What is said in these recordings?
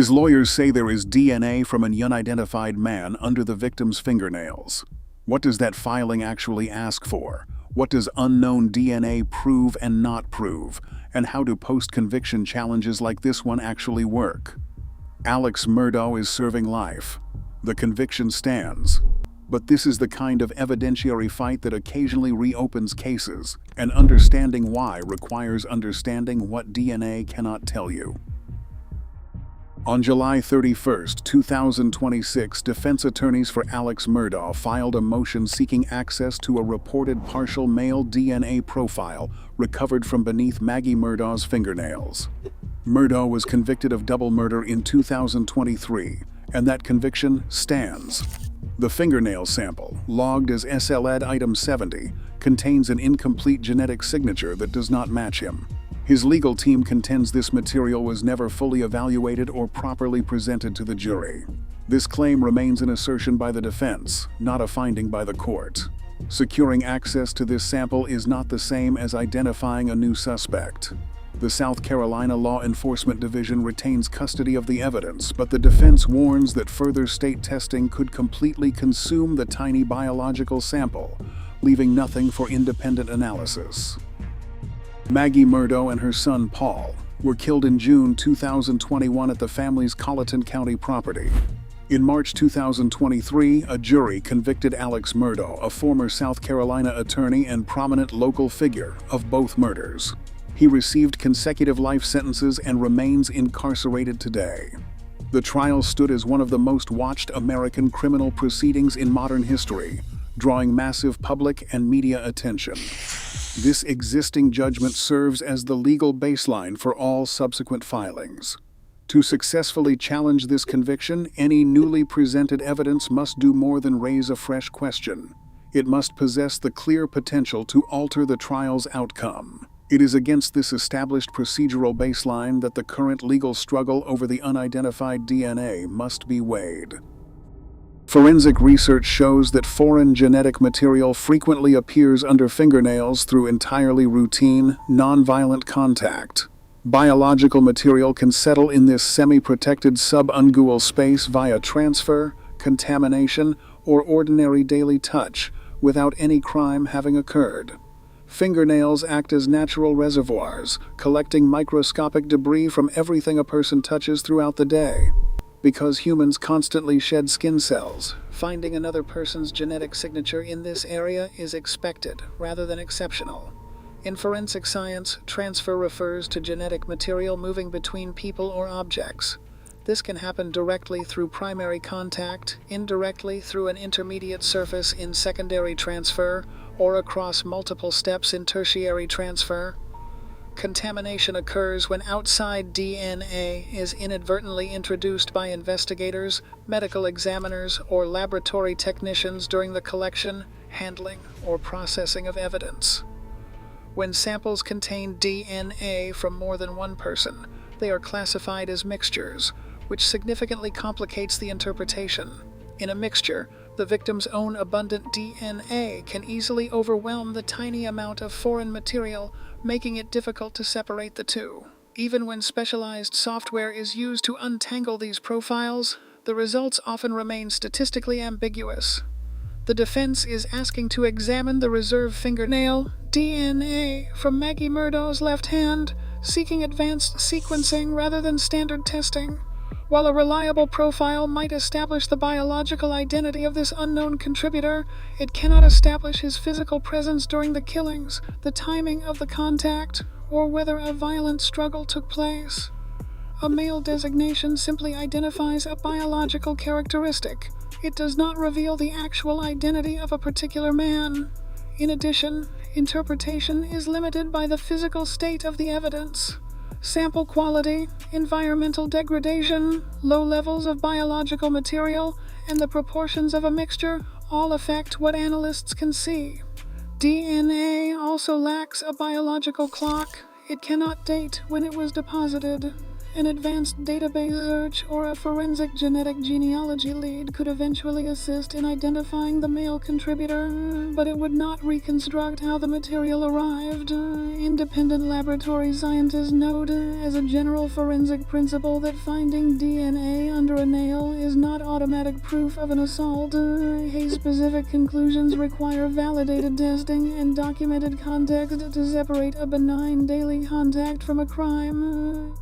His lawyers say there is DNA from an unidentified man under the victim's fingernails. What does that filing actually ask for? What does unknown DNA prove and not prove? And how do post-conviction challenges like this one actually work? Alex Murdaugh is serving life. The conviction stands. But this is the kind of evidentiary fight that occasionally reopens cases, and understanding why requires understanding what DNA cannot tell you. On July 31, 2026, defense attorneys for Alex Murdaugh filed a motion seeking access to a reported partial male DNA profile recovered from beneath Maggie Murdaugh's fingernails. Murdaugh was convicted of double murder in 2023, and that conviction stands. The fingernail sample, logged as SLED item 70, contains an incomplete genetic signature that does not match him. His legal team contends this material was never fully evaluated or properly presented to the jury. This claim remains an assertion by the defense, not a finding by the court. Securing access to this sample is not the same as identifying a new suspect. The South Carolina Law Enforcement Division retains custody of the evidence, but the defense warns that further state testing could completely consume the tiny biological sample, leaving nothing for independent analysis. Maggie Murdaugh and her son Paul were killed in June 2021 at the family's Colleton County property. In March 2023, a jury convicted Alex Murdaugh, a former South Carolina attorney and prominent local figure, of both murders. He received consecutive life sentences and remains incarcerated today. The trial stood as one of the most watched American criminal proceedings in modern history, drawing massive public and media attention. This existing judgment serves as the legal baseline for all subsequent filings. To successfully challenge this conviction, any newly presented evidence must do more than raise a fresh question. It must possess the clear potential to alter the trial's outcome. It is against this established procedural baseline that the current legal struggle over the unidentified DNA must be weighed. Forensic research shows that foreign genetic material frequently appears under fingernails through entirely routine, non-violent contact. Biological material can settle in this semi-protected subungual space via transfer, contamination, or ordinary daily touch, without any crime having occurred. Fingernails act as natural reservoirs, collecting microscopic debris from everything a person touches throughout the day. Because humans constantly shed skin cells, finding another person's genetic signature in this area is expected rather than exceptional. In forensic science, transfer refers to genetic material moving between people or objects. This can happen directly through primary contact, indirectly through an intermediate surface in secondary transfer, or across multiple steps in tertiary transfer. Contamination occurs when outside DNA is inadvertently introduced by investigators, medical examiners, or laboratory technicians during the collection, handling, or processing of evidence. When samples contain DNA from more than one person, they are classified as mixtures, which significantly complicates the interpretation. In a mixture, the victim's own abundant DNA can easily overwhelm the tiny amount of foreign material, making it difficult to separate the two. Even when specialized software is used to untangle these profiles, the results often remain statistically ambiguous. The defense is asking to examine the reserve fingernail DNA from Maggie Murdaugh's left hand, seeking advanced sequencing rather than standard testing. While a reliable profile might establish the biological identity of this unknown contributor, it cannot establish his physical presence during the killings, the timing of the contact, or whether a violent struggle took place. A male designation simply identifies a biological characteristic. It does not reveal the actual identity of a particular man. In addition, interpretation is limited by the physical state of the evidence. Sample quality, environmental degradation, low levels of biological material, and the proportions of a mixture all affect what analysts can see. DNA also lacks a biological clock. It cannot date when it was deposited, An advanced database search or a forensic genetic genealogy lead could eventually assist in identifying the male contributor, but it would not reconstruct how the material arrived. Independent laboratory scientists note as a general forensic principle that finding DNA under a nail is not automatic proof of an assault. Specific conclusions require validated testing and documented context to separate a benign daily contact from a crime.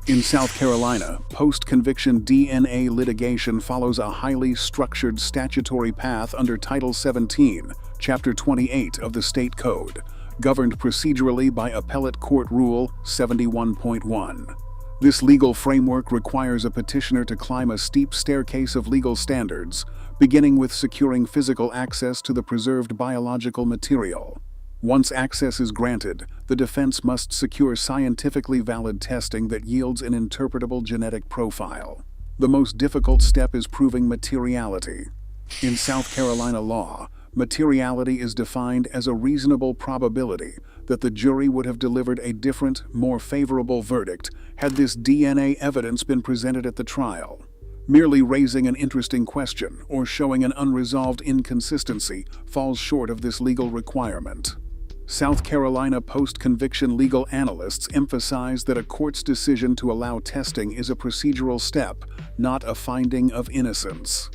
In South Carolina, post-conviction DNA litigation follows a highly structured statutory path under Title 17, Chapter 28 of the State Code, governed procedurally by Appellate Court Rule 71.1. This legal framework requires a petitioner to climb a steep staircase of legal standards, beginning with securing physical access to the preserved biological material. Once access is granted, the defense must secure scientifically valid testing that yields an interpretable genetic profile. The most difficult step is proving materiality. In South Carolina law, materiality is defined as a reasonable probability that the jury would have delivered a different, more favorable verdict had this DNA evidence been presented at the trial. Merely raising an interesting question or showing an unresolved inconsistency falls short of this legal requirement. South Carolina post-conviction legal analysts emphasize that a court's decision to allow testing is a procedural step, not a finding of innocence.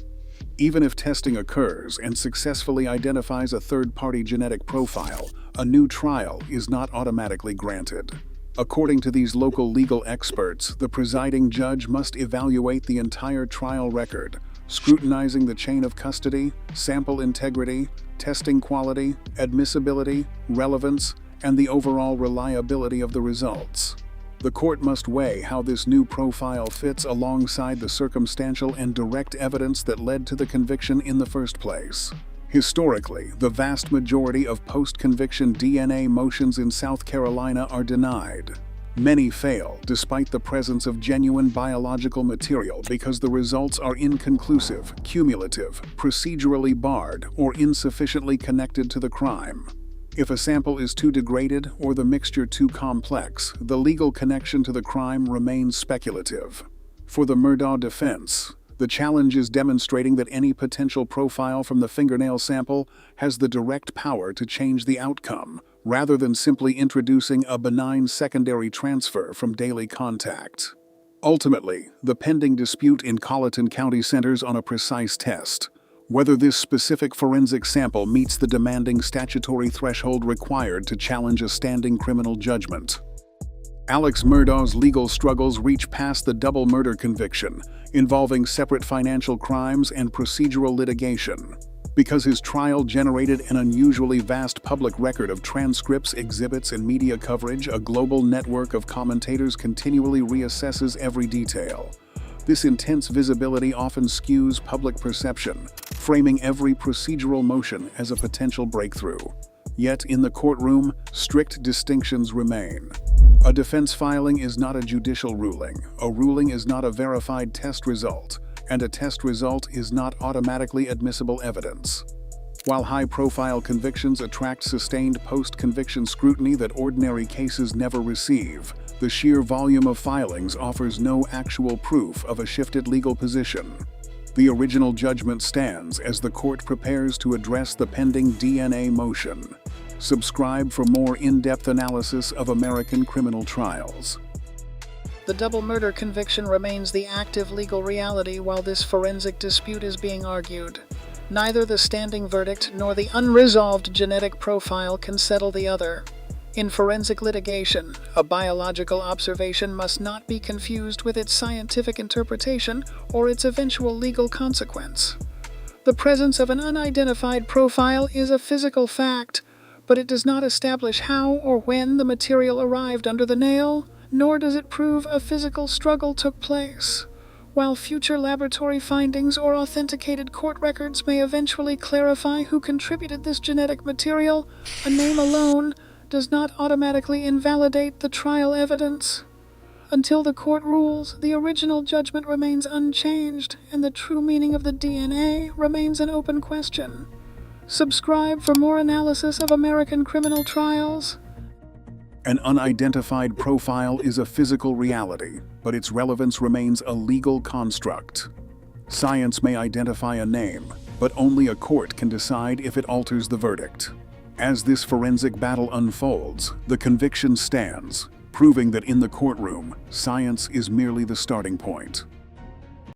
Even if testing occurs and successfully identifies a third-party genetic profile, a new trial is not automatically granted. According to these local legal experts, the presiding judge must evaluate the entire trial record, scrutinizing the chain of custody, sample integrity, testing quality, admissibility, relevance, and the overall reliability of the results. The court must weigh how this new profile fits alongside the circumstantial and direct evidence that led to the conviction in the first place. Historically, the vast majority of post-conviction DNA motions in South Carolina are denied. Many fail despite the presence of genuine biological material because the results are inconclusive, cumulative, procedurally barred, or insufficiently connected to the crime. If a sample is too degraded or the mixture too complex, the legal connection to the crime remains speculative. For the Murdaugh defense, the challenge is demonstrating that any potential profile from the fingernail sample has the direct power to change the outcome, rather than simply introducing a benign secondary transfer from daily contact. Ultimately, the pending dispute in Colleton County centers on a precise test: whether this specific forensic sample meets the demanding statutory threshold required to challenge a standing criminal judgment. Alex Murdaugh's legal struggles reach past the double murder conviction, involving separate financial crimes and procedural litigation. Because his trial generated an unusually vast public record of transcripts, exhibits, and media coverage, a global network of commentators continually reassesses every detail. This intense visibility often skews public perception, framing every procedural motion as a potential breakthrough. Yet, in the courtroom, strict distinctions remain. A defense filing is not a judicial ruling, a ruling is not a verified test result, and a test result is not automatically admissible evidence. While high-profile convictions attract sustained post-conviction scrutiny that ordinary cases never receive, the sheer volume of filings offers no actual proof of a shifted legal position. The original judgment stands as the court prepares to address the pending DNA motion. Subscribe for more in-depth analysis of American criminal trials. The double murder conviction remains the active legal reality while this forensic dispute is being argued. Neither the standing verdict nor the unresolved genetic profile can settle the other. In forensic litigation, a biological observation must not be confused with its scientific interpretation or its eventual legal consequence. The presence of an unidentified profile is a physical fact, but it does not establish how or when the material arrived under the nail, nor does it prove a physical struggle took place. While future laboratory findings or authenticated court records may eventually clarify who contributed this genetic material, a name alone does not automatically invalidate the trial evidence. Until the court rules, the original judgment remains unchanged, and the true meaning of the DNA remains an open question. Subscribe for more analysis of American criminal trials. An unidentified profile is a physical reality, but its relevance remains a legal construct. Science may identify a name, but only a court can decide if it alters the verdict. As this forensic battle unfolds, the conviction stands, proving that in the courtroom, science is merely the starting point.